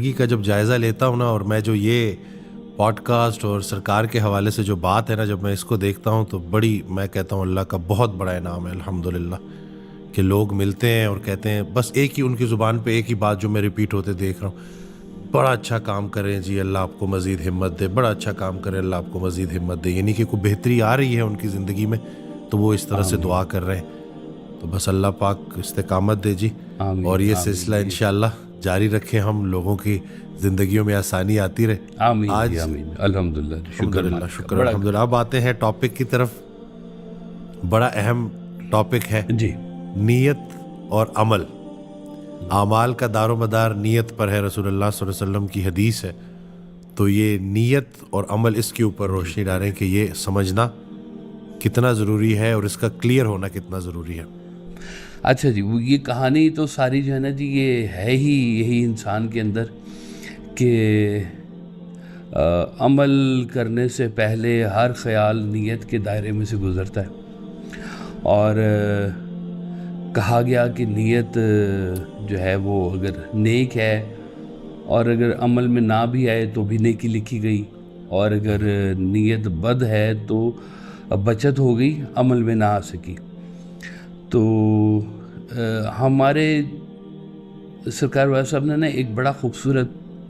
زندگی کا جب جائزہ لیتا ہوں نا، اور میں جو یہ پوڈ کاسٹ اور سرکار کے حوالے سے جو بات ہے نا، جب میں اس کو دیکھتا ہوں تو میں کہتا ہوں اللہ کا بہت بڑا انعام ہے الحمدللہ کہ لوگ ملتے ہیں اور کہتے ہیں بس ایک ہی ان کی زبان پہ ایک ہی بات جو میں ریپیٹ ہوتے دیکھ رہا ہوں، بڑا اچھا کام کریں جی، اللہ آپ کو مزید ہمت دے، بڑا اچھا کام کریں، اللہ آپ کو مزید ہمت دے، یعنی کہ کوئی بہتری آ رہی ہے ان کی زندگی میں تو وہ اس طرح سے آمین دعا کر رہے ہیں۔ تو بس اللہ پاک استقامت دے جی، اور آمین یہ آمین سلسلہ جی انشاءاللہ جاری رکھیں، ہم لوگوں کی زندگیوں میں آسانی آتی رہے۔ آمین جی آج آمین الحمدللہ شکر الحمدللہ مالک کا شکر بڑا الحمدللہ، اب آتے ہیں ٹاپک کی طرف۔ بڑا اہم ٹاپک ہے جی نیت اور عمل۔ اعمال کا دار و مدار نیت پر ہے، رسول اللہ صلی اللہ علیہ وسلم کی حدیث ہے، تو یہ نیت اور عمل اس کے اوپر جی روشنی ڈالیں کہ یہ سمجھنا کتنا ضروری ہے اور اس کا کلیئر ہونا کتنا ضروری ہے۔ اچھا جی، وہ یہ کہانی تو ساری جو ہے نا جی، یہ ہے ہی یہی انسان کے اندر کہ عمل کرنے سے پہلے ہر خیال نیت کے دائرے میں سے گزرتا ہے، اور کہا گیا کہ نیت جو ہے وہ اگر نیک ہے اور اگر عمل میں نہ بھی آئے تو بھی نیکی لکھی گئی، اور اگر نیت بد ہے تو بچت ہو گئی، عمل میں نہ آ سکی۔ تو ہمارے سرکار والا صاحب نے نا ایک بڑا خوبصورت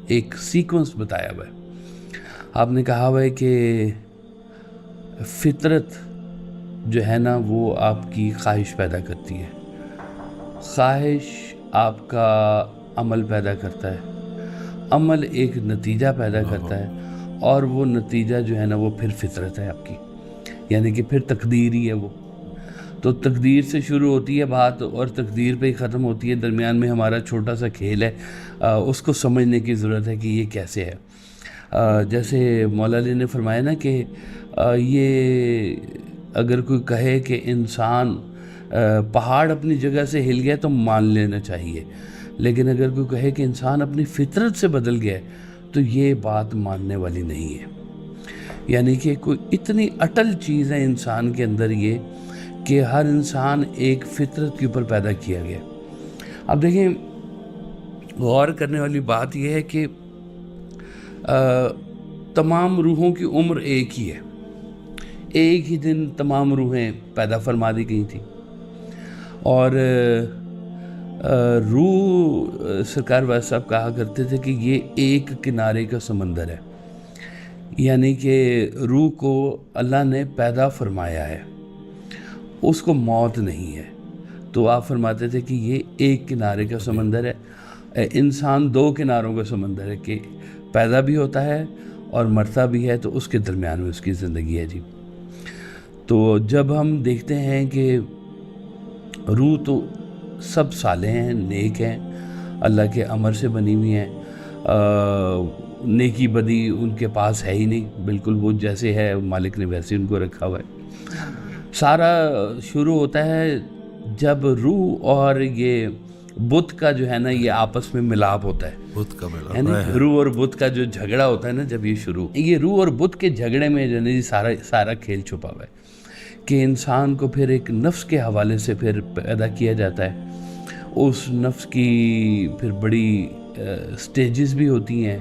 ایک سیکوینس بتایا ہوا ہے۔ آپ نے کہا ہوا ہے کہ فطرت جو ہے نا وہ آپ کی خواہش پیدا کرتی ہے، خواہش آپ کا عمل پیدا کرتا ہے، عمل ایک نتیجہ پیدا کرتا ہے، اور وہ نتیجہ جو ہے نا وہ پھر فطرت ہے آپ کی، یعنی کہ پھر تقدیر ہی ہے وہ۔ تو تقدیر سے شروع ہوتی ہے بات اور تقدیر پہ ہی ختم ہوتی ہے، درمیان میں ہمارا چھوٹا سا کھیل ہے، اس کو سمجھنے کی ضرورت ہے کہ یہ کیسے ہے۔ جیسے مولا علی نے فرمایا نا کہ یہ اگر کوئی کہے کہ انسان پہاڑ اپنی جگہ سے ہل گیا تو مان لینا چاہیے، لیکن اگر کوئی کہے کہ انسان اپنی فطرت سے بدل گیا تو یہ بات ماننے والی نہیں ہے۔ یعنی کہ کوئی اتنی اٹل چیز ہے انسان کے اندر یہ کہ ہر انسان ایک فطرت کے اوپر پیدا کیا گیا۔ اب دیکھیں، غور کرنے والی بات یہ ہے کہ تمام روحوں کی عمر ایک ہی ہے، ایک ہی دن تمام روحیں پیدا فرما دی گئی تھیں، اور روح سرکار والا صاحب کہا کرتے تھے کہ یہ ایک کنارے کا سمندر ہے، یعنی کہ روح کو اللہ نے پیدا فرمایا ہے، اس کو موت نہیں ہے۔ تو آپ فرماتے تھے کہ یہ ایک کنارے کا سمندر ہے، انسان دو کناروں کا سمندر ہے کہ پیدا بھی ہوتا ہے اور مرتا بھی ہے، تو اس کے درمیان میں اس کی زندگی ہے جی۔ تو جب ہم دیکھتے ہیں کہ روح تو سب صالح ہیں، نیک ہیں، اللہ کے امر سے بنی ہوئی ہیں، نیکی بدی ان کے پاس ہے ہی نہیں، بالکل وہ جیسے ہے مالک نے ویسے ان کو رکھا ہوا ہے۔ سارا شروع ہوتا ہے جب روح اور یہ بت کا جو ہے نا یہ آپس میں ملاپ ہوتا ہے، بت کا ملا یعنی ہے۔ روح اور بت کا جو جھگڑا ہوتا ہے نا، جب یہ روح اور بت کے جھگڑے میں جو ہے نا سارا کھیل چھپا ہوا ہے کہ انسان کو پھر ایک نفس کے حوالے سے پھر پیدا کیا جاتا ہے۔ اس نفس کی پھر بڑی سٹیجز بھی ہوتی ہیں،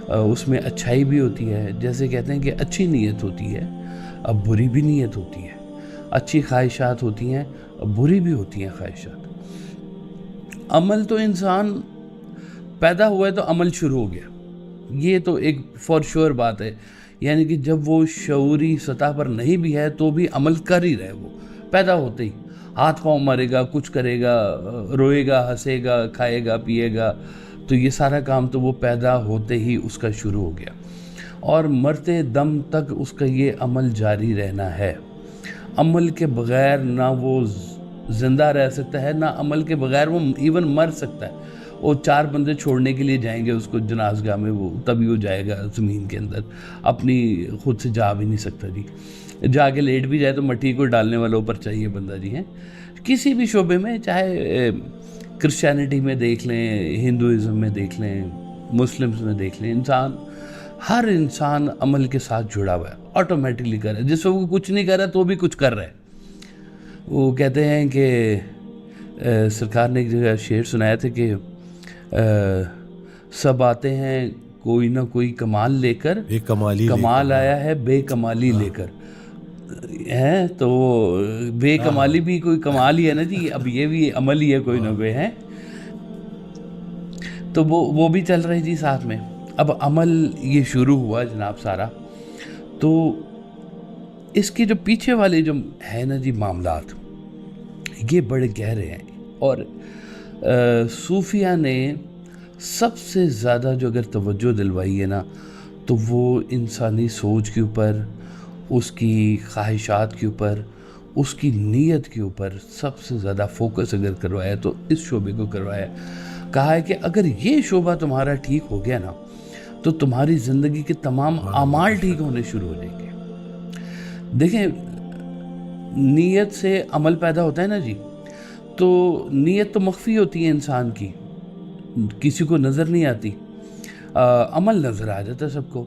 اس میں اچھائی بھی ہوتی ہے، جیسے کہتے ہیں کہ اچھی نیت ہوتی ہے، اب بری بھی نیت ہوتی ہے، اچھی خواہشات ہوتی ہیں، بری بھی ہوتی ہیں خواہشات۔ عمل تو انسان پیدا ہوا ہے تو عمل شروع ہو گیا، یہ تو ایک فور شور بات ہے، یعنی کہ جب وہ شعوری سطح پر نہیں بھی ہے تو بھی عمل کر ہی رہے، وہ پیدا ہوتے ہی ہاتھ پاؤں مارے گا، کچھ کرے گا، روئے گا، ہنسے گا، کھائے گا، پیے گا، تو یہ سارا کام تو وہ پیدا ہوتے ہی اس کا شروع ہو گیا، اور مرتے دم تک اس کا یہ عمل جاری رہنا ہے۔ عمل کے بغیر نہ وہ زندہ رہ سکتا ہے، نہ عمل کے بغیر وہ ایون مر سکتا ہے۔ وہ چار بندے چھوڑنے کے لیے جائیں گے اس کو جنازگاہ میں، وہ تبھی وہ جائے گا زمین کے اندر، اپنی خود سے جا بھی نہیں سکتا جی، جا کے لیٹ بھی جائے تو مٹی کو ڈالنے والوں پر چاہیے بندہ جی۔ ہیں کسی بھی شعبے میں، چاہے کرسچینٹی میں دیکھ لیں، ہندوازم میں دیکھ لیں، مسلمز میں دیکھ لیں، ہر انسان عمل کے ساتھ جڑا ہوا ہے، آٹومیٹکلی کر رہا ہے، جس سے وہ کچھ نہیں کر رہا تو بھی کچھ کر رہا ہے۔ وہ کہتے ہیں کہ سرکار نے ایک جگہ شعر سنایا تھا کہ سب آتے ہیں کوئی نہ کوئی کمال لے کر، ایک کمالی کمال آیا ہے بے کمالی لے کر ہے، تو بے کمالی بھی کوئی کمال ہی ہے نا جی، اب یہ بھی عمل ہی ہے کوئی نہ کوئی ہے، تو وہ بھی چل رہی جی ساتھ میں۔ اب عمل یہ شروع ہوا جناب سارا، تو اس کے جو پیچھے والے جو ہے نا جی معاملات، یہ بڑے گہرے ہیں، اور صوفیہ نے سب سے زیادہ جو اگر توجہ دلوائی ہے نا، تو وہ انسانی سوچ کے اوپر، اس کی خواہشات کے اوپر، اس کی نیت کے اوپر سب سے زیادہ فوکس اگر کروایا تو اس شعبے کو کروایا۔ کہا ہے کہ اگر یہ شعبہ تمہارا ٹھیک ہو گیا نا، تو تمہاری زندگی کے تمام اعمال ٹھیک ہونے شروع ہو جائیں گے۔ دیکھیں، نیت سے عمل پیدا ہوتا ہے نا جی، تو نیت تو مخفی ہوتی ہے انسان کی، کسی کو نظر نہیں آتی، عمل نظر آ جاتا ہے سب کو۔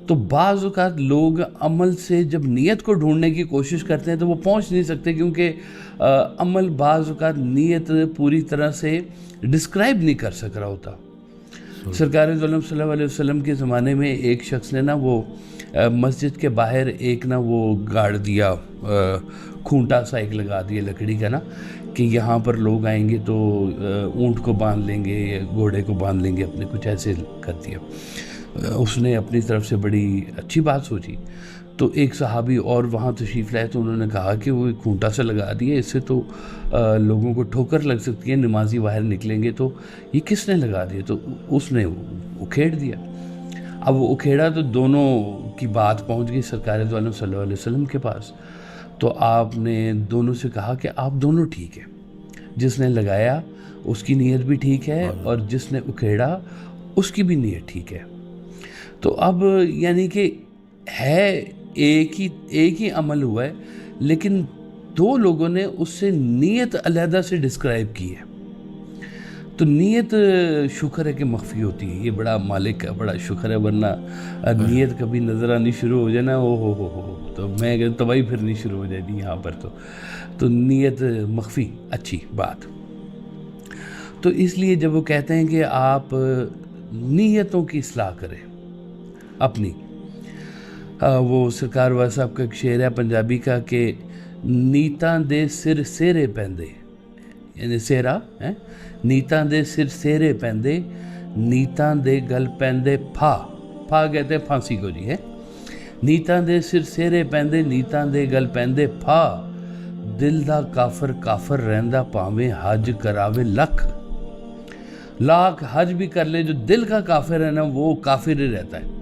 تو بعض اوقات لوگ عمل سے جب نیت کو ڈھونڈنے کی کوشش کرتے ہیں تو وہ پہنچ نہیں سکتے، کیونکہ عمل بعض اوقات نیت پوری طرح سے ڈسکرائب نہیں کر سک رہا ہوتا۔ سرکار دو عالم صلی اللہ علیہ وسلم کے زمانے میں ایک شخص نے نا وہ مسجد کے باہر ایک نا وہ گاڑ دیا، کھونٹا سا ایک لگا دیا لکڑی کا نا، کہ یہاں پر لوگ آئیں گے تو اونٹ کو باندھ لیں گے یا گھوڑے کو باندھ لیں گے اپنے، کچھ ایسے کر دیا۔ اس نے اپنی طرف سے بڑی اچھی بات سوچی، تو ایک صحابی اور وہاں تشریف لائے تو انہوں نے کہا کہ وہ کھونٹا سا لگا دیا، اس سے تو لوگوں کو ٹھوکر لگ سکتی ہے، نمازی باہر نکلیں گے تو یہ کس نے لگا دیا؟ تو اس نے اکھیڑ دیا۔ اب وہ اکھیڑا تو دونوں کی بات پہنچ گئی سرکار دو عالم صلی اللہ علیہ وسلم کے پاس، تو آپ نے دونوں سے کہا کہ آپ دونوں ٹھیک ہیں، جس نے لگایا اس کی نیت بھی ٹھیک ہے، اور جس نے اکھیڑا اس کی بھی نیت ٹھیک ہے۔ تو اب یعنی کہ ہے ایک ہی عمل ہوا ہے، لیکن دو لوگوں نے اس سے نیت علیحدہ سے ڈسکرائب کی ہے۔ تو نیت شکر ہے کہ مخفی ہوتی ہے، یہ بڑا مالک کا بڑا شکر ہے، ورنہ نیت کبھی نظر آنی شروع ہو جائے نا، ہو تو میں اگر تباہی پھرنی شروع ہو جائے گی یہاں پر، تو نیت مخفی اچھی بات۔ تو اس لیے جب وہ کہتے ہیں کہ آپ نیتوں کی اصلاح کریں اپنی، وہ سرکار والا صاحب کا ایک شعر ہے پنجابی کا کہ نیتاں دے سر سیرے پیندے، یعنی سیرا ہے، نیتاں دے سر سیرے پیندے، نیتاں دے گل پیندے پھا کہتے ہیں پھانسی کو جی ہے، نیتاں دے سر سیرے پیندے، نیتاں دے گل پیندے پھا، دل دا کافر رہندا پاویں حج کراوے لاکھ حج بھی کر لے، جو دل کا کافر ہے نا وہ کافر ہی رہتا ہے،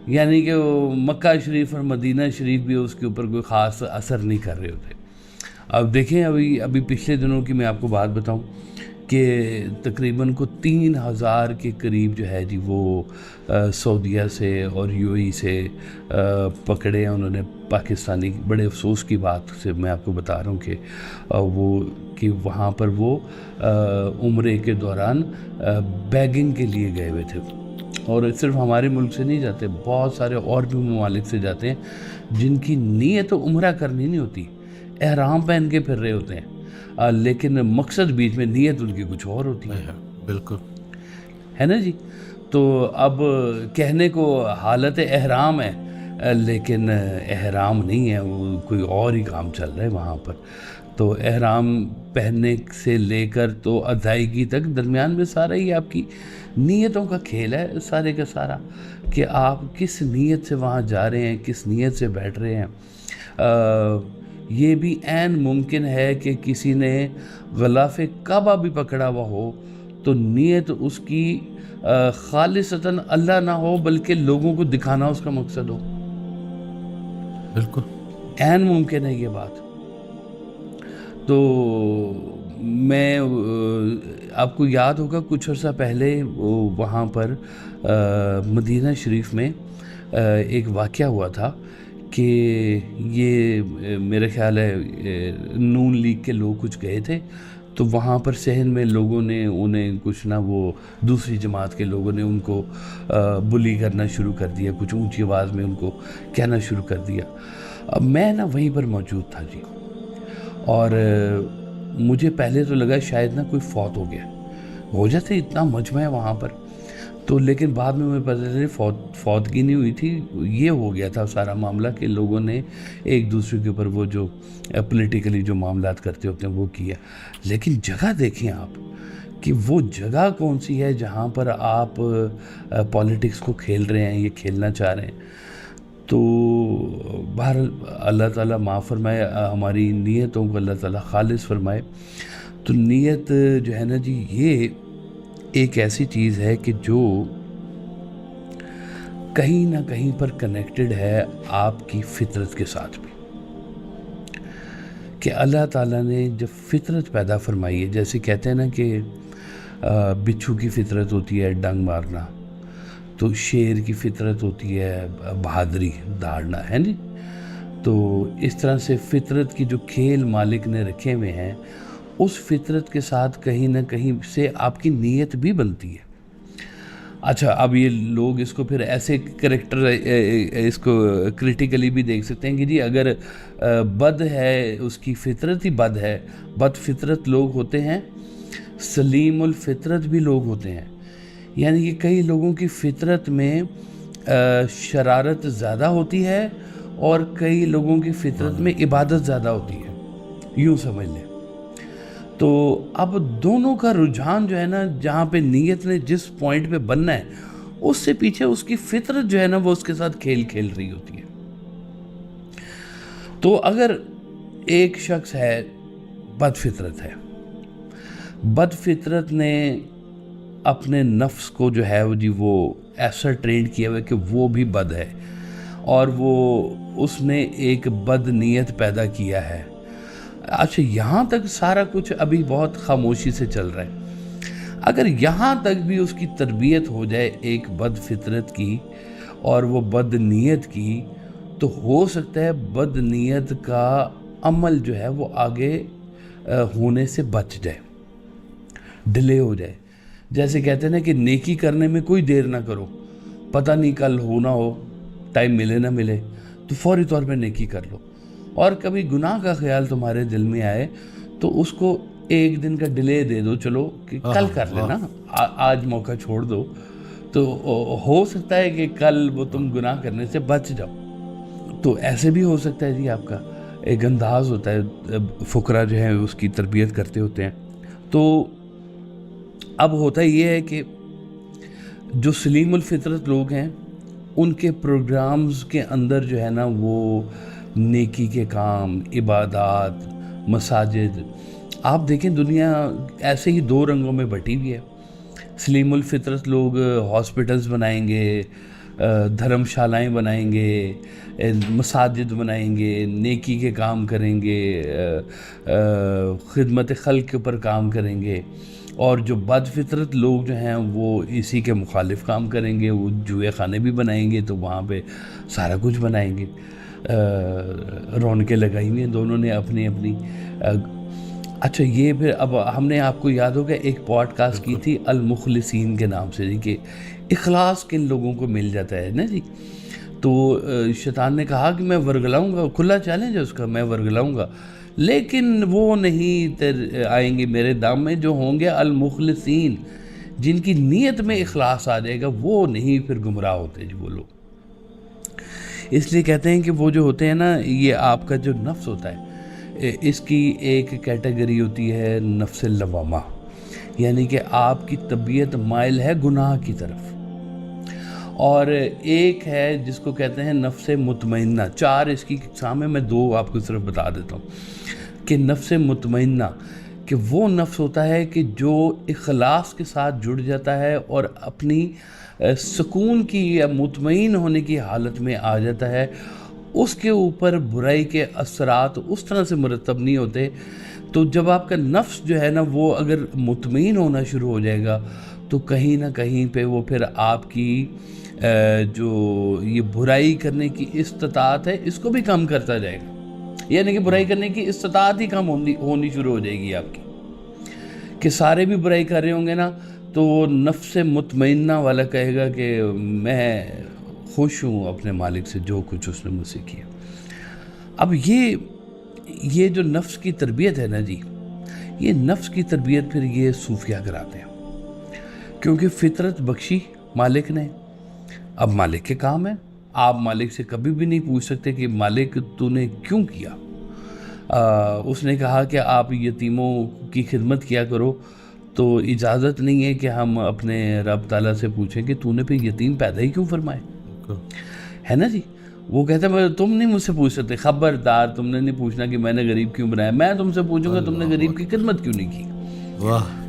یعنی کہ وہ مکہ شریف اور مدینہ شریف بھی اس کے اوپر کوئی خاص اثر نہیں کر رہے ہوتے۔ اب دیکھیں، ابھی پچھلے دنوں کی میں آپ کو بات بتاؤں کہ تقریباً کو 3000 کے قریب جو ہے جی وہ سعودیہ سے اور UAE سے پکڑے ہیں انہوں نے پاکستانی۔ بڑے افسوس کی بات سے میں آپ کو بتا رہا ہوں کہ وہاں پر وہ عمرے کے دوران بیگنگ کے لیے گئے ہوئے تھے، اور صرف ہمارے ملک سے نہیں جاتے، بہت سارے اور بھی ممالک سے جاتے ہیں جن کی نیت عمرہ کرنی نہیں ہوتی، احرام پہن کے پھر رہے ہوتے ہیں، لیکن مقصد بیچ میں نیت ان کی کچھ اور ہوتی ہے۔ بالکل ہے نا جی۔ تو اب کہنے کو حالت احرام ہے، لیکن احرام نہیں ہے، وہ کوئی اور ہی کام چل رہا ہے وہاں پر۔ تو احرام پہننے سے لے کر تو ادائیگی تک درمیان میں سارا ہی آپ کی نیتوں کا کھیل ہے، سارے کا سارا، کہ آپ کس نیت سے وہاں جا رہے ہیں، کس نیت سے بیٹھ رہے ہیں۔ یہ بھی عین ممکن ہے کہ کسی نے غلاف کعبہ بھی پکڑا ہوا ہو تو نیت اس کی خالصتاً اللہ نہ ہو، بلکہ لوگوں کو دکھانا اس کا مقصد ہو۔ بالکل عین ممکن ہے یہ بات۔ تو میں آپ کو یاد ہوگا کچھ عرصہ پہلے وہاں پر مدینہ شریف میں ایک واقعہ ہوا تھا کہ یہ میرے خیال ہے نون لیگ کے لوگ کچھ گئے تھے، تو وہاں پر صحن میں لوگوں نے انہیں کچھ نہ وہ دوسری جماعت کے لوگوں نے ان کو بلی کرنا شروع کر دیا، کچھ اونچی آواز میں ان کو کہنا شروع کر دیا۔ اب میں نا وہیں پر موجود تھا جی، اور مجھے پہلے تو لگا شاید نا کوئی فوت ہو گیا، ہو جاتے اتنا مجمع ہے وہاں پر، تو لیکن بعد میں مجھے پتہ چلا فوتگی نہیں ہوئی تھی، یہ ہو گیا تھا سارا معاملہ کہ لوگوں نے ایک دوسرے کے اوپر وہ جو پولیٹیکلی جو معاملات کرتے ہوتے ہیں وہ کیا. لیکن جگہ دیکھیں آپ کہ وہ جگہ کون سی ہے جہاں پر آپ پولیٹکس کو کھیل رہے ہیں، یہ کھیلنا چاہ رہے ہیں. تو بہرحال اللہ تعالیٰ معاف فرمائے، ہماری نیتوں کو اللہ تعالیٰ خالص فرمائے. تو نیت جو ہے نا جی، یہ ایک ایسی چیز ہے کہ جو کہیں نہ کہیں پر کنیکٹڈ ہے آپ کی فطرت کے ساتھ بھی. کہ اللہ تعالیٰ نے جب فطرت پیدا فرمائی ہے، جیسے کہتے ہیں نا کہ بچھو کی فطرت ہوتی ہے ڈنگ مارنا، تو شیر کی فطرت ہوتی ہے بہادری دھاڑنا، ہے نا. تو اس طرح سے فطرت کی جو کھیل مالک نے رکھے ہوئے ہیں، اس فطرت کے ساتھ کہیں نہ کہیں سے آپ کی نیت بھی بنتی ہے. اچھا، اب یہ لوگ اس کو پھر ایسے کریکٹر اس کو کریٹیکلی بھی دیکھ سکتے ہیں کہ جی اگر بد ہے، اس کی فطرت ہی بد ہے، بد فطرت لوگ ہوتے ہیں، سلیم الفطرت بھی لوگ ہوتے ہیں. یعنی کہ کئی لوگوں کی فطرت میں شرارت زیادہ ہوتی ہے اور کئی لوگوں کی فطرت میں عبادت زیادہ ہوتی ہے، یوں سمجھ لیں. تو اب دونوں کا رجحان جو ہے نا، جہاں پہ نیت نے جس پوائنٹ پہ بننا ہے، اس سے پیچھے اس کی فطرت جو ہے نا وہ اس کے ساتھ کھیل کھیل رہی ہوتی ہے. تو اگر ایک شخص ہے بد فطرت ہے، بد فطرت نے اپنے نفس کو جو ہے وہ ایسا ٹرینڈ کیا ہوا ہے کہ وہ بھی بد ہے، اور وہ اس نے ایک بد نیت پیدا کیا ہے. اچھا، یہاں تک سارا کچھ ابھی بہت خاموشی سے چل رہا ہے. اگر یہاں تک بھی اس کی تربیت ہو جائے ایک بد فطرت کی اور وہ بد نیت کی، تو ہو سکتا ہے بد نیت کا عمل جو ہے وہ آگے ہونے سے بچ جائے، ڈیلے ہو جائے. جیسے کہتے ہیں نا کہ نیکی کرنے میں کوئی دیر نہ کرو، پتہ نہیں کل ہو نہ ہو، ٹائم ملے نہ ملے، تو فوری طور پہ نیکی کر لو. اور کبھی گناہ کا خیال تمہارے دل میں آئے تو اس کو ایک دن کا ڈیلے دے دو، چلو کہ کل کر لینا، آج موقع چھوڑ دو، تو ہو سکتا ہے کہ کل وہ تم گناہ کرنے سے بچ جاؤ. تو ایسے بھی ہو سکتا ہے جی. آپ کا ایک انداز ہوتا ہے، فقراء جو ہیں اس کی تربیت کرتے ہوتے ہیں. تو اب ہوتا یہ ہے کہ جو سلیم الفطرت لوگ ہیں، ان کے پروگرامز کے اندر جو ہے نا وہ نیکی کے کام، عبادات، مساجد، آپ دیکھیں دنیا ایسے ہی دو رنگوں میں بٹی ہوئی ہے. سلیم الفطرت لوگ ہاسپٹلز بنائیں گے، دھرم شالائیں بنائیں گے، مساجد بنائیں گے، نیکی کے کام کریں گے، خدمت خلق کے اوپر کام کریں گے. اور جو بد فطرت لوگ جو ہیں وہ اسی کے مخالف کام کریں گے، وہ جوئے خانے بھی بنائیں گے، تو وہاں پہ سارا کچھ بنائیں گے. رونقیں لگائی ہوئی ہیں دونوں نے اپنی اپنی. اچھا، یہ پھر اب ہم نے آپ کو یاد ہوگا ایک پوڈ کاسٹ کی تھی المخلصین کے نام سے، جی، کہ اخلاص کن لوگوں کو مل جاتا ہے نا جی. تو شیطان نے کہا کہ میں ورگلاؤں گا، کھلا چیلنج ہے اس کا، میں ورگلاؤں گا، لیکن وہ نہیں آئیں گے میرے دام میں جو ہوں گے المخلصین، جن کی نیت میں اخلاص آ جائے گا، وہ نہیں پھر گمراہ ہوتے جی وہ لوگ. اس لیے کہتے ہیں کہ وہ جو ہوتے ہیں نا، یہ آپ کا جو نفس ہوتا ہے، اس کی ایک کیٹیگری ہوتی ہے نفس لوامہ، یعنی کہ آپ کی طبیعت مائل ہے گناہ کی طرف، اور ایک ہے جس کو کہتے ہیں نفس مطمئنہ. 4 اس کی اقسام ہے، میں 2 آپ کو صرف بتا دیتا ہوں. کہ نفس مطمئنہ، کہ وہ نفس ہوتا ہے کہ جو اخلاص کے ساتھ جڑ جاتا ہے اور اپنی سکون کی یا مطمئن ہونے کی حالت میں آ جاتا ہے. اس کے اوپر برائی کے اثرات اس طرح سے مرتب نہیں ہوتے. تو جب آپ کا نفس جو ہے نا وہ اگر مطمئن ہونا شروع ہو جائے گا، تو کہیں نہ کہیں پہ وہ پھر آپ کی جو یہ برائی کرنے کی استطاعت ہے اس کو بھی کم کرتا جائے گا. یعنی کہ برائی کرنے کی استطاعت ہی کم ہونی شروع ہو جائے گی آپ کی، کہ سارے بھی برائی کر رہے ہوں گے نا، تو نفس مطمئنہ والا کہے گا کہ میں خوش ہوں اپنے مالک سے، جو کچھ اس نے مجھ سے کیا. اب یہ جو نفس کی تربیت ہے نا جی، یہ نفس کی تربیت پھر یہ صوفیہ کراتے ہیں، کیونکہ فطرت بخشی مالک نے. اب مالک کے کام ہے, آپ مالک سے کبھی بھی نہیں پوچھ سکتے کہ مالک تو نے کیوں کیا. اس نے کہا کہ آپ یتیموں کی خدمت کیا کرو, تو اجازت نہیں ہے کہ ہم اپنے رب تعالیٰ سے پوچھیں کہ تو نے پھر یتیم پیدا ہی کیوں فرمائے, ہے نا جی. وہ کہتا ہے تم نہیں مجھ سے پوچھ سکتے, خبردار تم نے نہیں پوچھنا کہ میں نے غریب کیوں بنایا, میں تم سے پوچھوں گا تم نے غریب کی خدمت کیوں نہیں کی. واہ